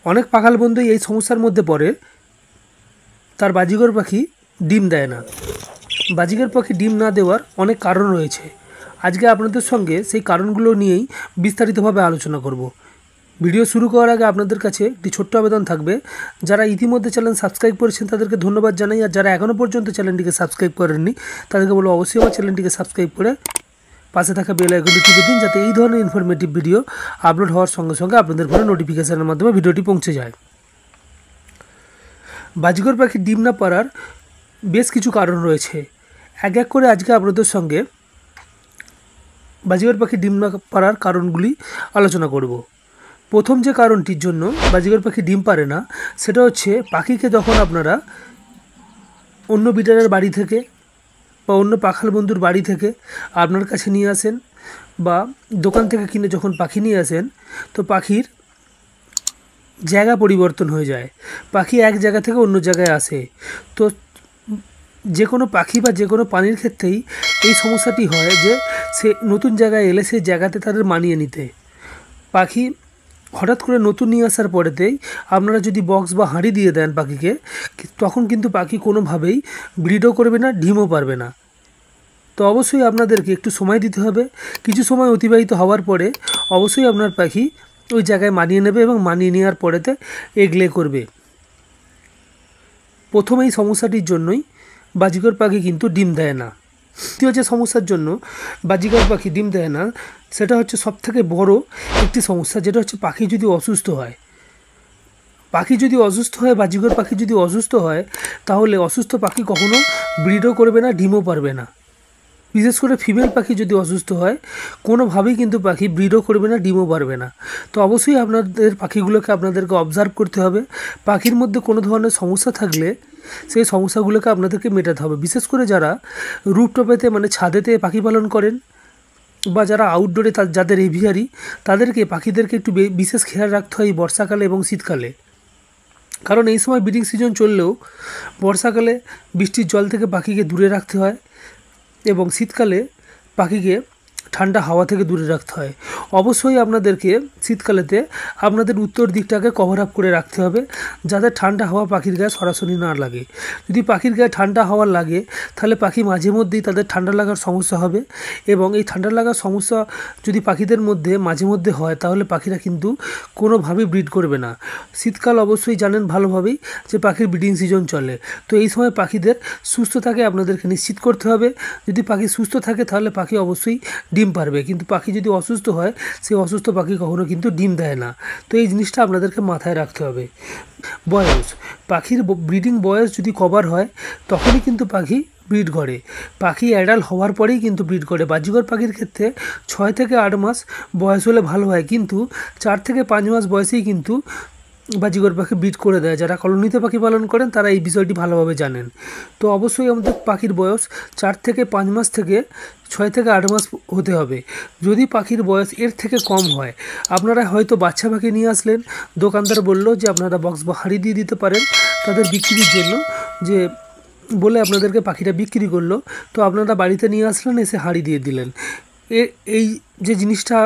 অনেক পাখাল বন্ধু এই সমস্যার মধ্যে পড়ে, তার বাজিঘর পাখি ডিম দেয় না। বাজিঘর পাখি ডিম না দেওয়ার অনেক কারণ রয়েছে। আজকে আপনাদের সঙ্গে সেই কারণগুলো নিয়েই বিস্তারিতভাবে আলোচনা করব। ভিডিও শুরু করার আগে আপনাদের কাছে একটি ছোট্ট আবেদন থাকবে, যারা ইতিমধ্যে চ্যানেল সাবস্ক্রাইব করেছেন তাদেরকে ধন্যবাদ জানাই, আর যারা এখনও পর্যন্ত চ্যানেলটিকে সাবস্ক্রাইব করেননি তাদেরকে বলবো অবশ্যই আমার চ্যানেলটিকে সাবস্ক্রাইব করে পাশে থাকা বেল আইকনটি টিপে দিন, যাতে এই ধরনের ইনফরমেটিভ ভিডিও আপলোড হওয়ার সঙ্গে সঙ্গে আপনাদের ফোনে নোটিফিকেশনের মাধ্যমে ভিডিওটি পৌঁছে যায়। বাজিঘর পাখি ডিম না পাড়ার বেশ কিছু কারণ রয়েছে। এক এক করে আজকে আপনাদের সঙ্গে বাজিঘর পাখি ডিম না পাড়ার কারণগুলি আলোচনা করব। প্রথম যে কারণটির জন্য বাজিঘর পাখি ডিম পারে না, সেটা হচ্ছে পাখিকে যখন আপনারা অন্য বিটারের বাড়ি থেকে বা অন্য পাখাল বন্ধুর বাড়ি থেকে আপনার কাছে নিয়ে আসেন, বা দোকান থেকে কিনে যখন পাখি নিয়ে আসেন, তো পাখির জায়গা পরিবর্তন হয়ে যায়। পাখি এক জায়গা থেকে অন্য জায়গায় আসে। তো যে কোনো পাখি বা যে কোনো প্রাণীর ক্ষেত্রেই এই সমস্যাটি হয় যে সে নতুন জায়গায় এলে সেই জায়গাতে তাদের মানিয়ে নিতে। পাখি হঠাৎ করে নতুন নিয়ে আসার পরেতেই আপনারা যদি বক্স বা হাঁড়ি দিয়ে দেন পাখিকে, তখন কিন্তু পাখি কোনোভাবেই ব্রিডও করবে না, ডিমও পারবে না। তো অবশ্যই আপনাদেরকে একটু সময় দিতে হবে। কিছু সময় অতিবাহিত হওয়ার পরে অবশ্যই আপনার পাখি ওই জায়গায় মানিয়ে নেবে এবং মানিয়ে নেওয়ার পরেতে এগ লে করবে। প্রথম এই সমস্যাটির জন্যই বাজিঘর পাখি কিন্তু ডিম দেয় না। দ্বিতীয় যে সমস্যার জন্য বাজিঘর পাখি ডিম দেয় না, সেটা হচ্ছে সবথেকে বড় একটি সমস্যা, যেটা হচ্ছে পাখি যদি অসুস্থ হয়। পাখি যদি অসুস্থ হয়, বাজিঘর পাখি যদি অসুস্থ হয়, তাহলে অসুস্থ পাখি কখনো ব্রিডও করবে না, ডিমও পারবে না। বিশেষ করে ফিমেল পাখি যদি অসুস্থ হয়, কোনোভাবেই কিন্তু পাখি ব্রিডও করবে না, ডিমও পারবে না। তো অবশ্যই আপনাদের পাখিগুলোকে আপনাদেরকে অবজার্ভ করতে হবে। পাখির মধ্যে কোনো ধরনের সমস্যা থাকলে সেই সমস্যাগুলোকে আপনাদেরকে মেটাতে হবে। বিশেষ করে যারা রুফটপেতে মানে ছাদেতে পাখি পালন করেন, বা যারা আউটডোরে যাদের এভিয়ারি, তাদেরকে পাখিদেরকে একটু বিশেষ খেয়াল রাখতে হয় বর্ষাকালে এবং শীতকালে। কারণ এই সময় ব্রিডিং সিজন চললেও বর্ষাকালে বৃষ্টির জল থেকে পাখিকে দূরে রাখতে হয় এবং শীতকালে পাখিকে ঠান্ডা হাওয়া থেকে দূরে রাখতে হয়। অবশ্যই আপনাদেরকে শীতকালেতে আপনাদের উত্তর দিকটাকে কভার আপ করে রাখতে হবে, যাতে ঠান্ডা হাওয়া পাখির গায়ে সরাসরি না লাগে। যদি পাখির গায়ে ঠান্ডা হাওয়া লাগে, তাহলে পাখি মাঝে মধ্যেই তাদের ঠান্ডা লাগার সমস্যা হবে, এবং এই ঠান্ডা লাগার সমস্যা যদি পাখিদের মধ্যে মাঝে মধ্যে হয়, তাহলে পাখিরা কিন্তু কোনোভাবেই ব্রিড করবে না। শীতকাল অবশ্যই জানেন ভালোভাবেই যে পাখির ব্রিডিং সিজন চলে। তো এই সময় পাখিদের সুস্থ থাকে আপনাদেরকে নিশ্চিত করতে হবে। যদি পাখি সুস্থ থাকে তাহলে পাখি অবশ্যই ডিম পারবে, কিন্তু পাখি যদি অসুস্থ হয়, সেই অসুস্থ পাখি কখনো কিন্তু ডিম দেয় না। তো এই জিনিসটা আপনাদেরকে মাথায় রাখতে হবে। বয়স, পাখির ব্রিডিং বয়স যদি কভার হয়, তখনই কিন্তু পাখি ব্রিড করে। পাখি অ্যাডাল্ট হওয়ার পরেই কিন্তু ব্রিড করে। বাজিঘর পাখির ক্ষেত্রে 6 থেকে 8 মাস বয়স হলে ভালো হয়, কিন্তু 4 থেকে 5 মাস বয়সেই কিন্তু বাজিঘর পাখি ব্রিড করে দেয়। যারা কলোনিতে পাখি পালন করেন তারা এই বিষয়টি ভালোভাবে জানেন। তো অবশ্যই আমাদের পাখির বয়স 4 থেকে 5 মাস থেকে 6 থেকে 8 মাস হতে হবে। যদি পাখির বয়স এর থেকে কম হয়, আপনারা হয়তো বাচ্চা পাখি নিয়ে আসলেন, দোকানদার বললো যে আপনারা বক্স বা হাঁড়ি দিয়ে দিতে পারেন তাদের বিক্রির জন্য, যে বলে আপনাদেরকে পাখিটা বিক্রি করলো, তো আপনারা বাড়িতে নিয়ে আসলেন, এসে হাঁড়ি দিয়ে দিলেন। এই যে জিনিসটা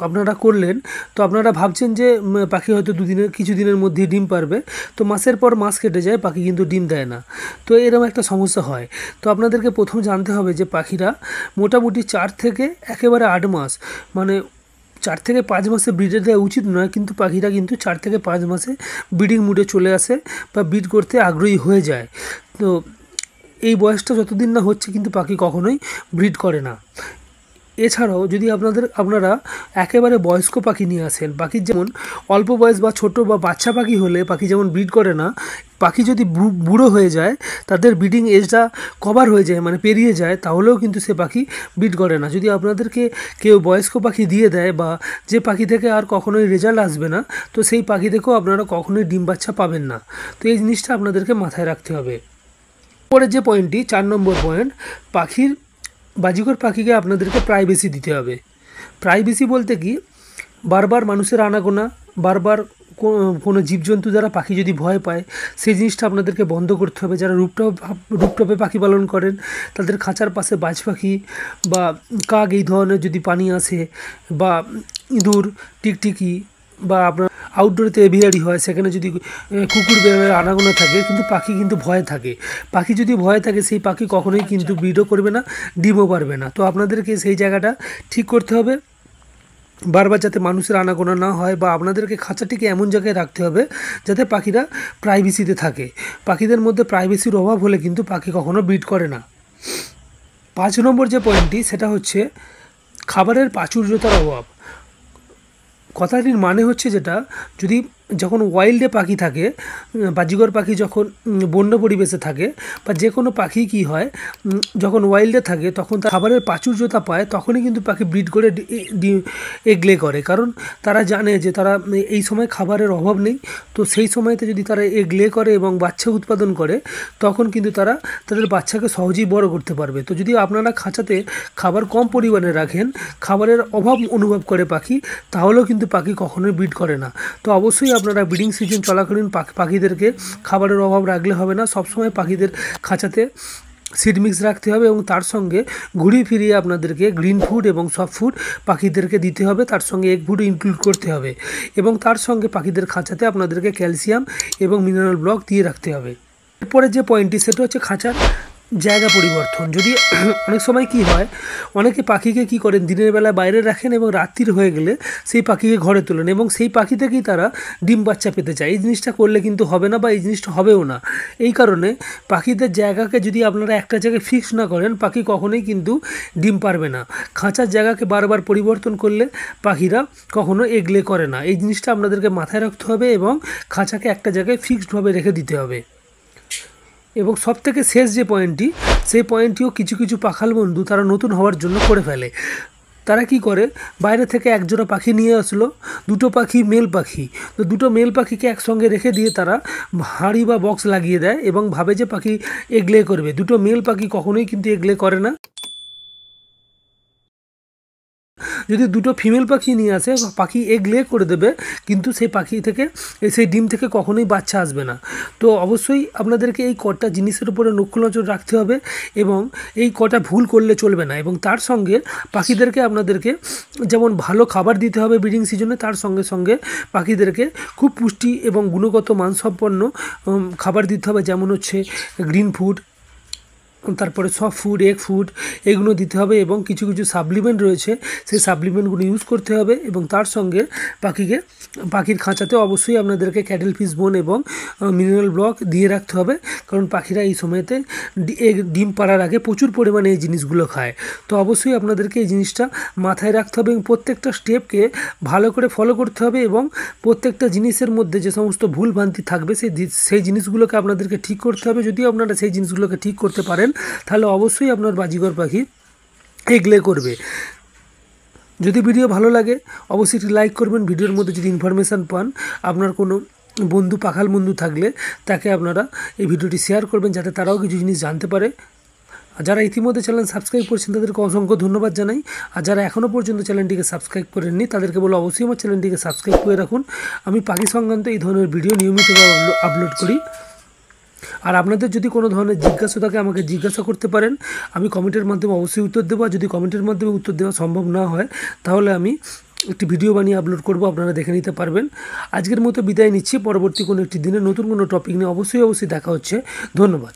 আপনারা করলেন, তো আপনারা ভাবছেন যে পাখি হয়তো কিছু দিনের মধ্যেই ডিম পারবে, তো মাসের পর মাস কেটে যায়, পাখি কিন্তু ডিম দেয় না। তো এরকম একটা সমস্যা হয়। তো আপনাদেরকে প্রথম জানতে হবে যে পাখিরা মোটামুটি 4 থেকে একেবারে 8 মাস, মানে 4 থেকে 5 মাসে ব্রিডে দেওয়া উচিত নয়, কিন্তু পাখিরা কিন্তু 4 থেকে 5 মাসে ব্রিডিং মুডে চলে আসে বা ব্রিড করতে আগ্রহী হয়ে যায়। তো এই বয়সটা যতদিন না হচ্ছে, কিন্তু পাখি কখনোই ব্রিড করে না। এছাড়াও যদি আপনারা একেবারে বয়স্ক পাখি নিয়ে আসেন, পাখির যেমন অল্প বয়স বা ছোট বা বাচ্চা পাখি হলে পাখি যেমন ব্রিড করে না, পাখি যদি বুড়ো হয়ে যায়, তাদের ব্রিডিং এজটা কভার হয়ে যায়, মানে পেরিয়ে যায়, তাহলেও কিন্তু সে পাখি ব্রিড করে না। যদি আপনাদেরকে কেউ বয়স্ক পাখি দিয়ে দেয়, বা যে পাখি থেকে আর কখনোই রেজাল্ট আসবে না, তো সেই পাখি থেকেও আপনারা কখনোই ডিম বাচ্চা পাবেন না। তো এই জিনিসটা আপনাদেরকে মাথায় রাখতে হবে। পরের যে পয়েন্টটি, 4 নম্বর পয়েন্ট, বাজিঘর পাখিকে আপনাদেরকে প্রাইভেসি দিতে হবে। প্রাইভেসি বলতে কি, বারবার মানুষের আনাগোনা, বারবার কোনো জীবজন্তু দ্বারা পাখি যদি ভয় পায়, সেই জিনিসটা আপনাদেরকে বন্ধ করতে হবে। যারা রুপটপে পাখি পালন করেন, তাদের খাঁচার পাশে বাজ পাখি বা কাক এই ধরনের যদি পানি আসে, বা ইঁদুর, টিকটিকি, বা আপনার আউটডোরেতে এভিয়ারি হয়, সেখানে যদি কুকুর বেড়ালের আনাগোনা থাকে, কিন্তু পাখি কিন্তু ভয়ে থাকে। পাখি যদি ভয়ে থাকে, সেই পাখি কখনোই কিন্তু ব্রিডও করবে না, ডিমও পারবে না। তো আপনাদেরকে সেই জায়গাটা ঠিক করতে হবে, বারবার যাতে মানুষের আনাগোনা না হয়, বা আপনাদেরকে খাঁচাটিকে এমন জায়গায় রাখতে হবে যাতে পাখিরা প্রাইভেসিতে থাকে। পাখিদের মধ্যে প্রাইভেসির অভাব হলে কিন্তু পাখি কখনো ব্রিড করে না। 5 নম্বর যে পয়েন্টটি, সেটা হচ্ছে খাবারের প্রাচুর্যতার অভাব। কথাটির মানে হচ্ছে যেটা, যদি যখন ওয়াইল্ডে পাখি থাকে, বাজিঘর পাখি যখন বন্য পরিবেশে থাকে, বা যে কোনো পাখি কি হয়, যখন ওয়াইল্ডে থাকে তখন তার খাবারের প্রাচুর্যতা পায়, তখনই কিন্তু পাখি ব্রিড করে এগ লে করে। কারণ তারা জানে যে তারা এই সময় খাবারের অভাব নেই, তো সেই সময়তে যদি তারা এগ লে করে এবং বাচ্চা উৎপাদন করে, তখন কিন্তু তারা তাদের বাচ্চাকে সহজেই বড় করতে পারবে। তো যদি আপনারা খাঁচাতে খাবার কম পরিমাণে রাখেন, খাবারের অভাব অনুভব করে পাখি, তাহলেও কিন্তু পাখি কখনোই ব্রিড করে না। তো অবশ্যই আপনারা ব্রিডিং সিজন চলাকালীন পাখিদেরকে খাবারের অভাব রাখলে হবে না। সবসময় পাখিদের খাঁচাতে সিড মিক্স রাখতে হবে, এবং তার সঙ্গে ঘুরিয়ে ফিরিয়ে আপনাদেরকে গ্রিন ফুড এবং সফট ফুড পাখিদেরকে দিতে হবে, তার সঙ্গে এগ ফুড ইনক্লুড করতে হবে, এবং তার সঙ্গে পাখিদের খাঁচাতে আপনাদেরকে ক্যালসিয়াম এবং মিনারেল ব্লক দিয়ে রাখতে হবে। এরপরে যে পয়েন্টটি, সেটা হচ্ছে খাঁচার জায়গা পরিবর্তন। যদি অনেক সময় কি হয়, অনেকে পাখিকে কি করেন, দিনের বেলা বাইরে রাখেন এবং রাত্রির হয়ে গেলে সেই পাখিকে ঘরে তোলেন, এবং সেই পাখি থেকেই তারা ডিম বাচ্চা পেতে চায়। এই জিনিসটা করলে কিন্তু হবে না, বা এই জিনিসটা হবেও না। এই কারণে পাখিদের জায়গাকে যদি আপনারা একটা জায়গায় ফিক্স না করেন, পাখি কখনোই কিন্তু ডিম পারবে না। খাঁচার জায়গাকে বারবার পরিবর্তন করলে পাখিরা কখনো এগলে করে না। এই জিনিসটা আপনাদেরকে মাথায় রাখতে হবে, এবং খাঁচাকে একটা জায়গায় ফিক্সডভাবে রেখে দিতে হবে। এবং সবথেকে শেষ যে পয়েন্টটি, সেই পয়েন্টটিও কিছু কিছু পাখাল বন্ধু তারা নতুন হওয়ার জন্য করে ফেলে। তারা কি করে, বাইরে থেকে একজোড়া পাখি নিয়ে আসলো, দুটো পাখি মেল পাখি, তো দুটো মেল পাখিকে একসঙ্গে রেখে দিয়ে তারা হাঁড়ি বা বক্স লাগিয়ে দেয়, এবং ভাবে যে পাখি এগলে করবে। দুটো মেল পাখি কখনোই কিন্তু এগলে করে না। যদি দুটো ফিমেল পাখি নিয়ে আসে, পাখি এগ লে করে দেবে, কিন্তু সেই পাখি থেকে, সেই ডিম থেকে কখনোই বাচ্চা আসবে না। তো অবশ্যই আপনাদেরকে এই কটা জিনিসের উপরে নজর রাখতে হবে, এবং এই কটা ভুল করলে চলবে না। এবং তার সঙ্গে পাখিদেরকে আপনাদেরকে যেমন ভালো খাবার দিতে হবে ব্রিডিং সিজনে, তার সঙ্গে সঙ্গে পাখিদেরকে খুব পুষ্টি এবং গুণগত মানসম্পন্ন খাবার দিতে হবে, যেমন হচ্ছে গ্রিন ফুড, তারপরে সফট ফুড, এগ ফুড, এগুলো দিতে হবে, এবং কিছু কিছু সাপ্লিমেন্ট রয়েছে, সেই সাপ্লিমেন্টগুলো ইউজ করতে হবে। এবং তার সঙ্গে পাখির খাঁচাতে অবশ্যই আপনাদেরকে ক্যাটেল ফিশ বোন এবং মিনারেল ব্লক দিয়ে রাখতে হবে, কারণ পাখিরা এই সময়তে ডিম পাড়ার আগে প্রচুর পরিমাণে এই জিনিসগুলো খায়। তো অবশ্যই আপনাদেরকে এই জিনিসটা মাথায় রাখতে হবে, এবং প্রত্যেকটা স্টেপকে ভালো করে ফলো করতে হবে, এবং প্রত্যেকটা জিনিসের মধ্যে যে সমস্ত ভুল ভ্রান্তি থাকবে সেই জিনিসগুলোকে আপনাদেরকে ঠিক করতে হবে। যদি আপনারা সেই জিনিসগুলোকে ঠিক করতে পারেন, তাহলে অবশ্যই আপনার বাজিঘর পাখি এগলে করবে। যদি ভিডিও ভালো লাগে অবশ্যই একটি লাইক করবেন। ভিডিওর মধ্যে যদি ইনফরমেশান পান, আপনার কোনো বন্ধু, পাখাল বন্ধু থাকলে তাকে আপনারা এই ভিডিওটি শেয়ার করবেন, যাতে তারাও কিছু জিনিস জানতে পারে। আর যারা ইতিমধ্যে চ্যানেল সাবস্ক্রাইব করেছেন তাদেরকে অসংখ্য ধন্যবাদ জানাই। আর যারা এখনও পর্যন্ত চ্যানেলটিকে সাবস্ক্রাইব করেননি, তাদেরকে বলে অবশ্যই আমার চ্যানেলটিকে সাবস্ক্রাইব করে রাখুন। আমি পাখি সংক্রান্ত এই ধরনের ভিডিও নিয়মিতভাবে আপলোড করি। আর আপনাদের যদি কোনো ধরনের জিজ্ঞাসা থাকে, আমাকে জিজ্ঞাসা করতে পারেন, আমি কমেন্টের মাধ্যমে অবশ্যই উত্তর দেবো। আর যদি কমেন্টের মাধ্যমে উত্তর দেওয়া সম্ভব না হয়, তাহলে আমি একটি ভিডিও বানিয়ে আপলোড করব, আপনারা দেখে নিতে পারবেন। আজকের মতো বিদায় নিচ্ছি। পরবর্তী কোনো একটি দিনে নতুন কোনো টপিক নিয়ে অবশ্যই দেখা হচ্ছে। ধন্যবাদ।